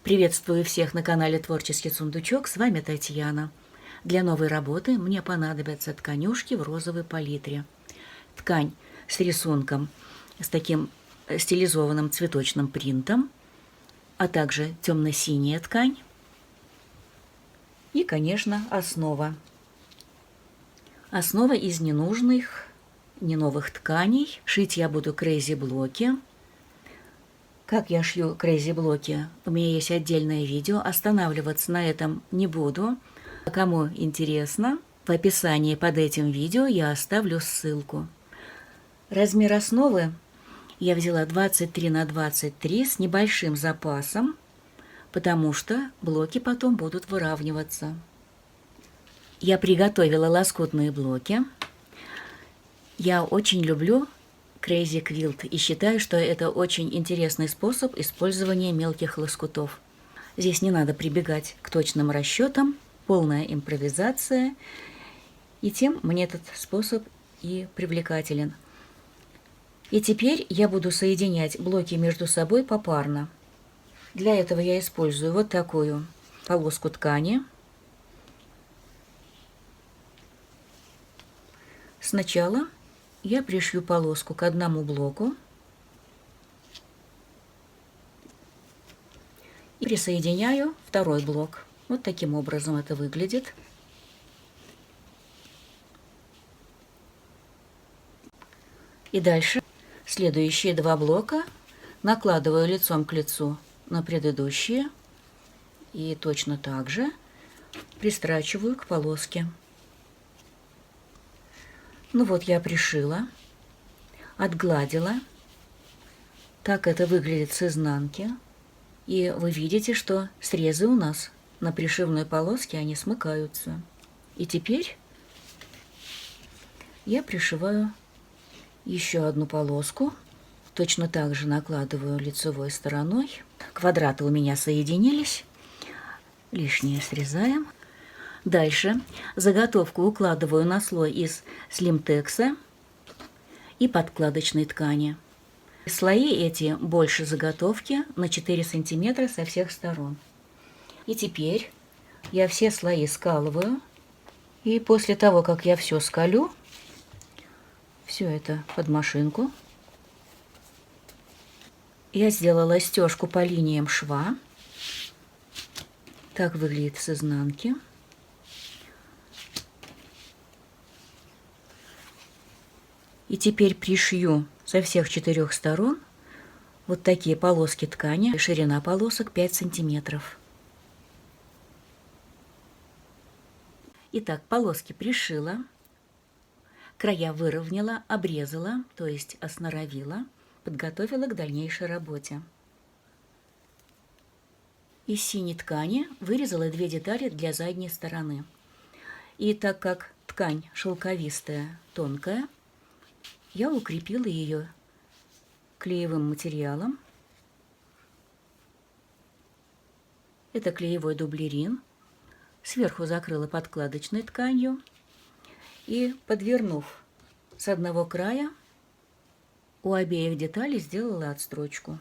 Приветствую всех на канале Творческий сундучок, с вами Татьяна. Для новой работы мне понадобятся тканюшки в розовой палитре. Ткань с рисунком, с таким стилизованным цветочным принтом, а также темно-синяя ткань и, конечно, основа. Основа из ненужных, не новых тканей. Шить я буду крейзи-блоки. Как я шью крейзи-блоки, у меня есть отдельное видео, останавливаться на этом не буду. Кому интересно, в описании под этим видео я оставлю ссылку. Размер основы я взяла 23 на 23 с небольшим запасом, потому что блоки потом будут выравниваться. Я приготовила лоскутные блоки. Я очень люблю Crazy Quilt и считаю, что это очень интересный способ использования мелких лоскутов. Здесь не надо прибегать к точным расчетам, полная импровизация, и тем мне этот способ и привлекателен. И теперь я буду соединять блоки между собой попарно. Для этого я использую вот такую полоску ткани. Сначала я пришью полоску к одному блоку и присоединяю второй блок. Вот таким образом это выглядит. И дальше следующие два блока накладываю лицом к лицу на предыдущие и точно так же пристрачиваю к полоске. Ну вот я пришила, отгладила. Так это выглядит с изнанки. И вы видите, что срезы у нас на пришивной полоске, они смыкаются. И теперь я пришиваю еще одну полоску. Точно так же накладываю лицевой стороной. Квадраты у меня соединились. Лишнее срезаем. Дальше заготовку укладываю на слой из слимтекса и подкладочной ткани. Слои эти больше заготовки на 4 сантиметра со всех сторон. И теперь я все слои скалываю. И после того, как я все скалю, все это под машинку, я сделала стежку по линиям шва. Так выглядит с изнанки. И теперь пришью со всех 4 сторон вот такие полоски ткани. Ширина полосок 5 сантиметров. Итак, полоски пришила, края выровняла, обрезала, то есть осноровила, подготовила к дальнейшей работе. Из синей ткани вырезала 2 детали для задней стороны. И так как ткань шелковистая, тонкая, я укрепила ее клеевым материалом. Это клеевой дублерин. Сверху закрыла подкладочной тканью и, подвернув с одного края, у обеих деталей сделала отстрочку.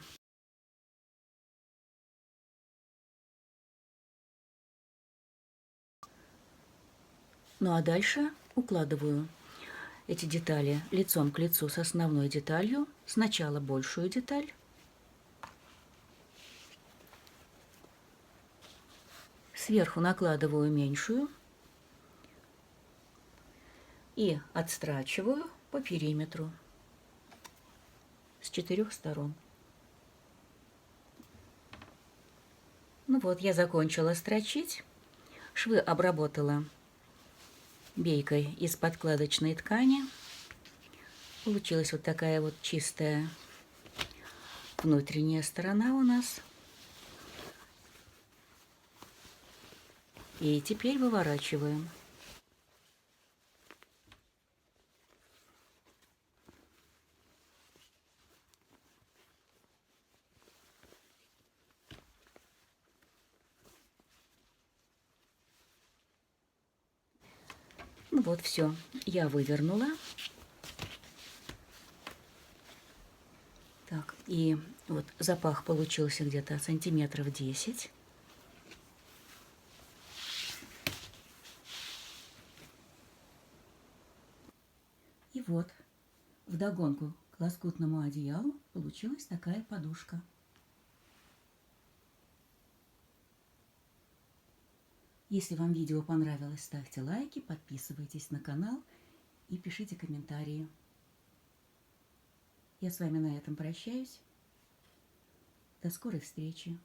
Ну а дальше укладываю эти детали лицом к лицу с основной деталью. Сначала большую деталь, сверху накладываю меньшую и отстрачиваю по периметру с 4 сторон. Ну вот, я закончила строчить. Швы обработала бейкой из подкладочной ткани. Получилась вот такая вот чистая внутренняя сторона у нас. И теперь выворачиваем. Ну вот, все, я вывернула. Так, и Вот запах получился где-то сантиметров 10. И вот, вдогонку к лоскутному одеялу получилась такая подушка. Если вам видео понравилось, ставьте лайки, подписывайтесь на канал и пишите комментарии. Я с вами на этом прощаюсь. До скорой встречи.